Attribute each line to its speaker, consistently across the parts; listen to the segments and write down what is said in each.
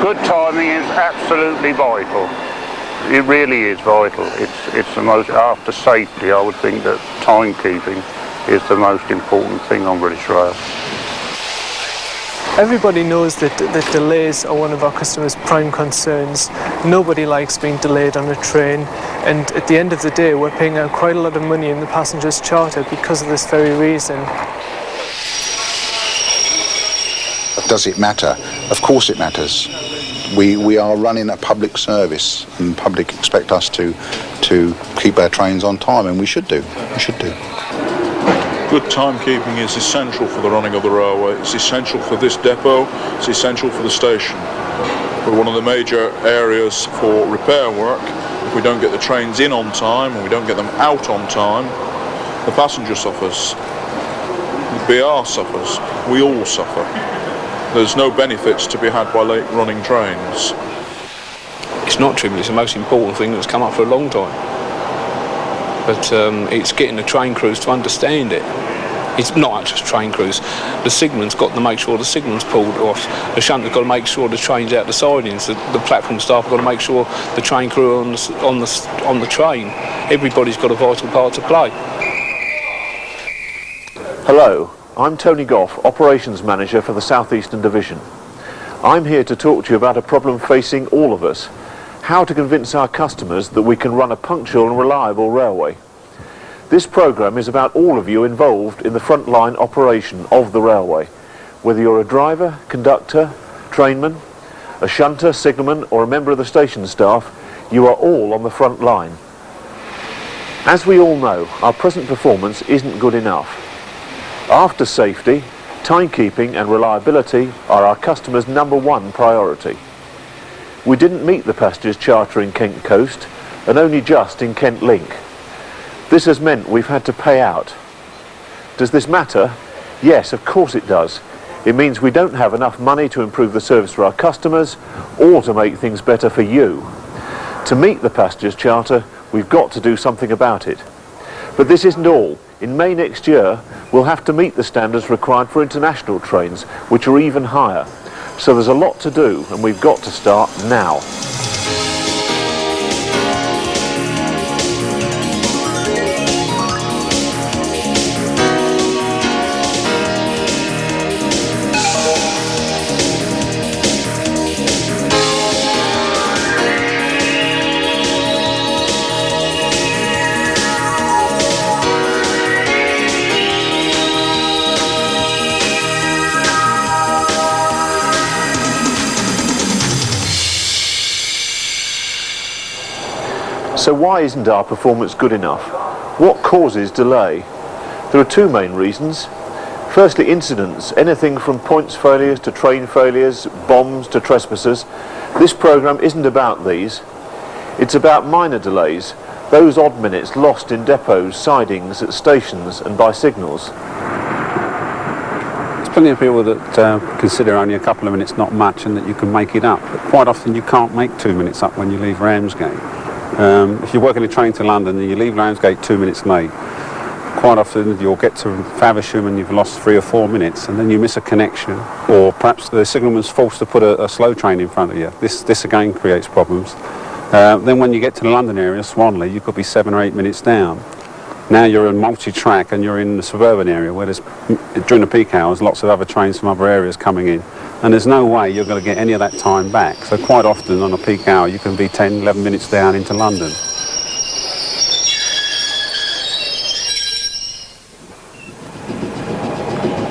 Speaker 1: Good timing is absolutely vital. It really is vital. It's the most, after safety, I would think that timekeeping is the most important thing on British Rail.
Speaker 2: Everybody knows that delays are one of our customers' prime concerns. Nobody likes being delayed on a train, and at the end of the day we're paying out quite a lot of money in the passengers' charter because of this very reason.
Speaker 3: Does it matter? Of course it matters. We are running a public service, and the public expect us to keep our trains on time, and we should do. We should do.
Speaker 4: Good timekeeping is essential for the running of the railway. It's essential for this depot. It's essential for the station. We're one of the major areas for repair work. If we don't get the trains in on time and we don't get them out on time, the passenger suffers. The BR suffers. We all suffer. There's no benefits to be had by late running trains.
Speaker 5: It's not trivial. It's the most important thing that's come up for a long time. But it's getting the train crews to understand it. It's not just train crews. The signalman's got to make sure the signal's pulled off. The shunter's got to make sure the train's out the sidings. The platform staff have got to make sure the train crew are on the train. Everybody's got a vital part to play.
Speaker 6: Hello, I'm Tony Goff, Operations Manager for the Southeastern Division. I'm here to talk to you about a problem facing all of us: how to convince our customers that we can run a punctual and reliable railway. This programme is about all of you involved in the frontline operation of the railway. Whether you're a driver, conductor, trainman, a shunter, signalman or a member of the station staff, you are all on the front line. As we all know, our present performance isn't good enough. After safety, timekeeping and reliability are our customers' #1 priority. We didn't meet the passengers charter in Kent Coast, and only just in Kent Link. This has meant we've had to pay out. Does this matter? Yes, of course it does. It means we don't have enough money to improve the service for our customers or to make things better for you. To meet the passengers charter, we've got to do something about it. But this isn't all. In May next year, we'll have to meet the standards required for international trains, which are even higher. So there's a lot to do, and we've got to start now. So why isn't our performance good enough? What causes delay? There are two main reasons. Firstly, incidents, anything from points failures to train failures, bombs to trespassers. This programme isn't about these. It's about minor delays, those odd minutes lost in depots, sidings, at stations and by signals.
Speaker 7: There's plenty of people that consider only a couple of minutes not much and that you can make it up. But quite often you can't make 2 minutes up when you leave Ramsgate. If you're working a train to London and you leave Ramsgate 2 minutes late, quite often you'll get to Faversham and you've lost 3 or 4 minutes, and then you miss a connection, or perhaps the signalman's forced to put a slow train in front of you. This again creates problems. Then when you get to the London area, Swanley, you could be 7 or 8 minutes down. Now you're in multi-track and you're in the suburban area where there's, during the peak hours, lots of other trains from other areas coming in. And there's no way you're going to get any of that time back. So quite often on a peak hour you can be 10, 11 minutes down into London.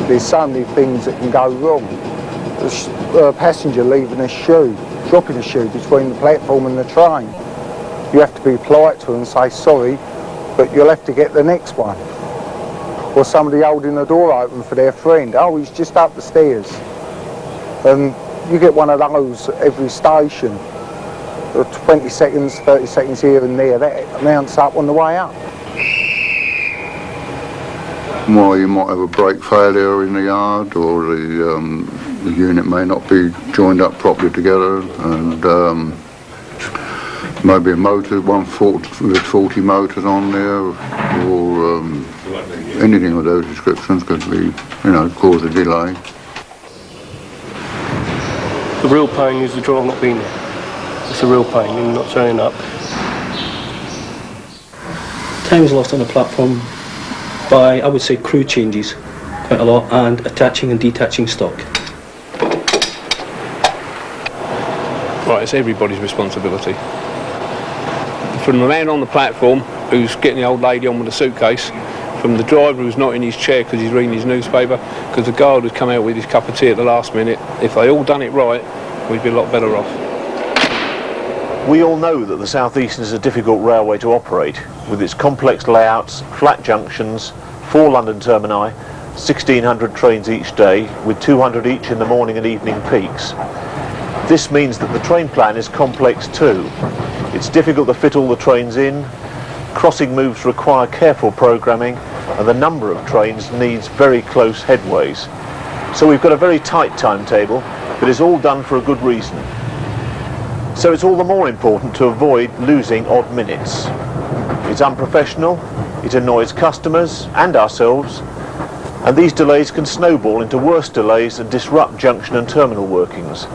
Speaker 8: There's so many things that can go wrong. A passenger leaving a shoe, dropping a shoe between the platform and the train. You have to be polite to them and say sorry, but you'll have to get the next one. Or somebody holding the door open for their friend. Oh, he's just up the stairs. And you get one of those at every station. 20 seconds, 30 seconds here and there. That mounts up on the way up.
Speaker 1: Well, you might have a brake failure in the yard, or the unit may not be joined up properly together, and maybe a motor, with 40 motors on there, or anything of those descriptions could be, cause a delay.
Speaker 9: The real pain is the driver not being there. It's the real pain in not turning up.
Speaker 10: Time was lost on the platform by, I would say, crew changes quite a lot, and attaching and detaching stock.
Speaker 5: Right, it's everybody's responsibility. From the man on the platform who's getting the old lady on with the suitcase, from the driver who's not in his chair because he's reading his newspaper, because the guard who's come out with his cup of tea at the last minute. If they all done it right, we'd be a lot better off.
Speaker 6: We all know that the South East is a difficult railway to operate, with its complex layouts, flat junctions, 4 London termini, 1,600 trains each day, with 200 each in the morning and evening peaks. This means that the train plan is complex too. It's difficult to fit all the trains in, crossing moves require careful programming, and the number of trains needs very close headways. So we've got a very tight timetable, but it's all done for a good reason. So it's all the more important to avoid losing odd minutes. It's unprofessional, it annoys customers and ourselves, and these delays can snowball into worse delays and disrupt junction and terminal workings.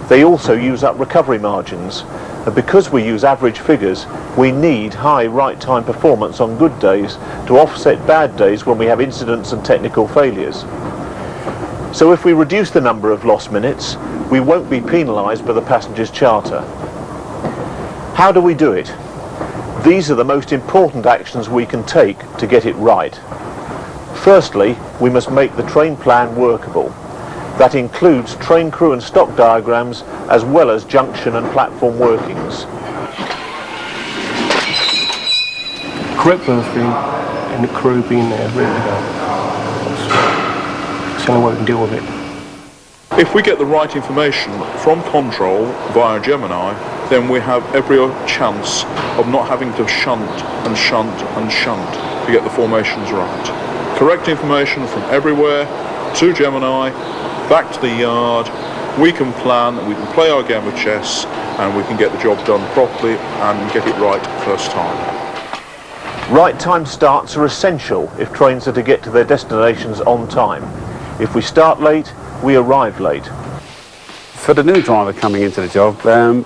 Speaker 6: They also use up recovery margins, and because we use average figures, we need high right time performance on good days to offset bad days when we have incidents and technical failures. So if we reduce the number of lost minutes, we won't be penalised by the passenger's charter. How do we do it? These are the most important actions we can take to get it right. Firstly, we must make the train plan workable. That includes train crew and stock diagrams, as well as junction and platform workings.
Speaker 9: Correct berthing and the crew being there, ready to go. That's the only way we can deal with it.
Speaker 4: If we get the right information from control via Gemini, then we have every chance of not having to shunt and shunt and shunt to get the formations right. Correct information from everywhere to Gemini, back to the yard, we can plan, we can play our game of chess, and we can get the job done properly and get it right first time.
Speaker 6: Right time starts are essential if trains are to get to their destinations on time. If we start late, we arrive late.
Speaker 7: For the new driver coming into the job,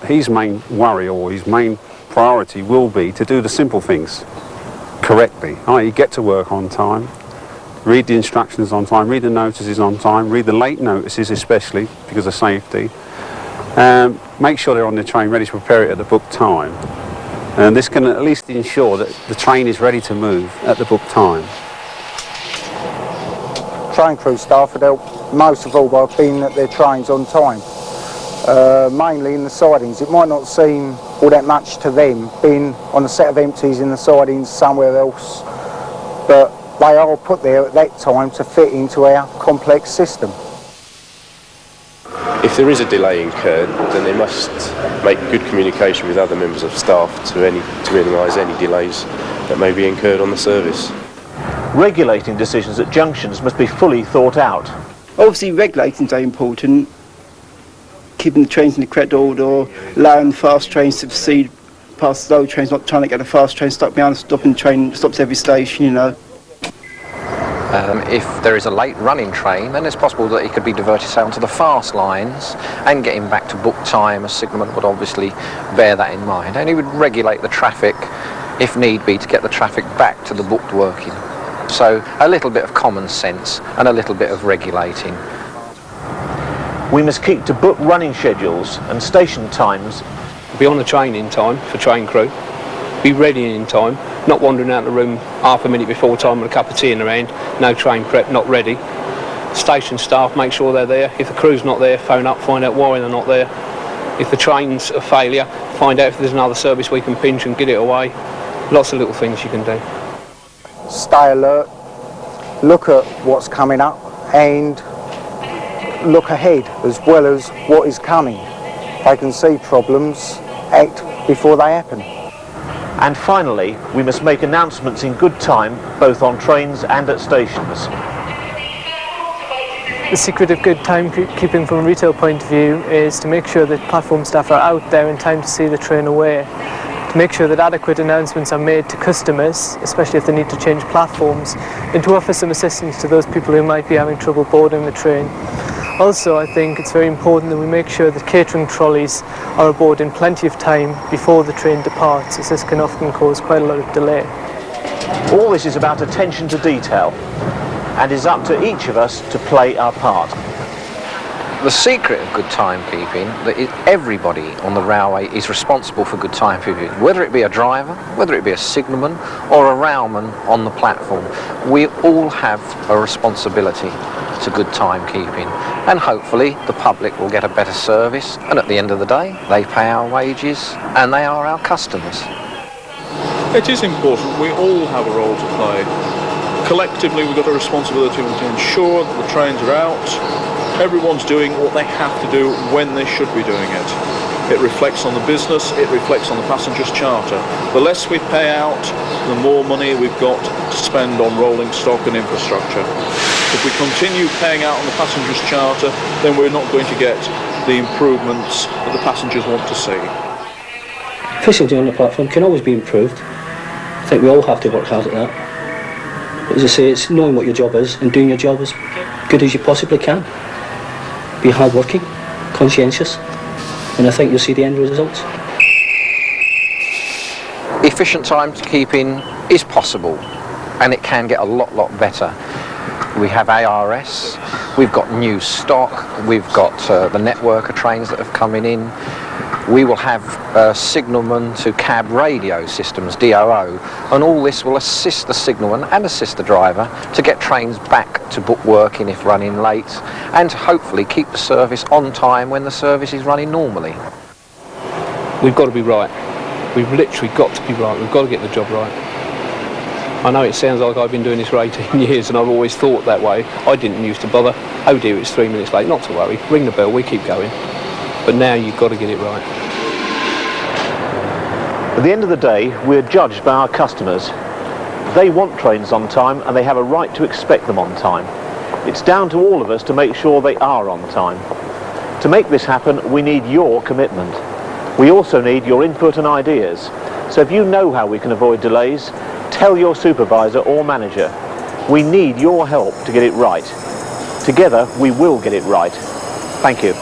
Speaker 7: his main worry or his main priority will be to do the simple things correctly, i.e. get to work on time, read the instructions on time, read the notices on time, read the late notices especially because of safety, make sure they're on the train ready to prepare it at the booked time. And this can at least ensure that the train is ready to move at the booked time.
Speaker 8: Train crew staff would help most of all by being at their trains on time, mainly in the sidings. It might not seem all that much to them being on a set of empties in the sidings somewhere else, but they are put there at that time to fit into our complex system.
Speaker 11: If there is a delay incurred, then they must make good communication with other members of staff to minimise any delays that may be incurred on the service.
Speaker 6: Regulating decisions at junctions must be fully thought out.
Speaker 12: Obviously regulating is very important, keeping the trains in the correct order, allowing fast trains to proceed past slow trains, not trying to get a fast train stuck behind a stopping train, stops every station, you know.
Speaker 13: If there is a late running train, then it's possible that it could be diverted say onto the fast lines and getting back to book time. A signalman would obviously bear that in mind, and he would regulate the traffic if need be to get the traffic back to the booked working. So a little bit of common sense and a little bit of regulating.
Speaker 6: We must keep to book running schedules and station times.
Speaker 5: Be on the train in time for train crew. Be ready in time, not wandering out of the room half a minute before time with a cup of tea in their hand, no train prep, not ready. Station staff, make sure they're there. If the crew's not there, phone up, find out why they're not there. If the train's a failure, find out if there's another service we can pinch and get it away. Lots of little things you can do.
Speaker 8: Stay alert, look at what's coming up and look ahead as well as what is coming. They can see problems, act before they happen.
Speaker 6: And finally, we must make announcements in good time, both on trains and at stations.
Speaker 2: The secret of good timekeeping from a retail point of view is to make sure that platform staff are out there in time to see the train away, to make sure that adequate announcements are made to customers, especially if they need to change platforms, and to offer some assistance to those people who might be having trouble boarding the train. Also, I think it's very important that we make sure that catering trolleys are aboard in plenty of time before the train departs, as this can often cause quite a lot of delay.
Speaker 6: All this is about attention to detail, and is up to each of us to play our part.
Speaker 13: The secret of good timekeeping, that everybody on the railway is responsible for good timekeeping, whether it be a driver, whether it be a signalman or a railman on the platform. We all have a responsibility to good timekeeping, and hopefully the public will get a better service, and at the end of the day they pay our wages and they are our customers.
Speaker 4: It is important. We all have a role to play. Collectively we've got a responsibility to ensure that the trains are out. Everyone's doing what they have to do when they should be doing it. It reflects on the business, it reflects on the passenger's charter. The less we pay out, the more money we've got to spend on rolling stock and infrastructure. If we continue paying out on the passenger's charter, then we're not going to get the improvements that the passengers want to see.
Speaker 10: Efficiency on the platform can always be improved. I think we all have to work hard at that. But as I say, it's knowing what your job is and doing your job as good as you possibly can. Be hard-working, conscientious, and I think you'll see the end results.
Speaker 13: Efficient timekeeping is possible, and it can get a lot better. We have ARS, we've got new stock, we've got the network of trains that have coming in. We will have signalman to cab radio systems, DOO, and all this will assist the signalman and assist the driver to get trains back to book working if running late, and to hopefully keep the service on time when the service is running normally.
Speaker 5: We've got to be right. We've literally got to be right. We've got to get the job right. I know it sounds like I've been doing this for 18 years and I've always thought that way. I didn't used to bother. Oh dear, it's 3 minutes late. Not to worry. Ring the bell, we keep going. But now you've got to get it right.
Speaker 6: At the end of the day, we're judged by our customers. They want trains on time and they have a right to expect them on time. It's down to all of us to make sure they are on time. To make this happen, we need your commitment. We also need your input and ideas. So if you know how we can avoid delays, tell your supervisor or manager. We need your help to get it right. Together, we will get it right. Thank you.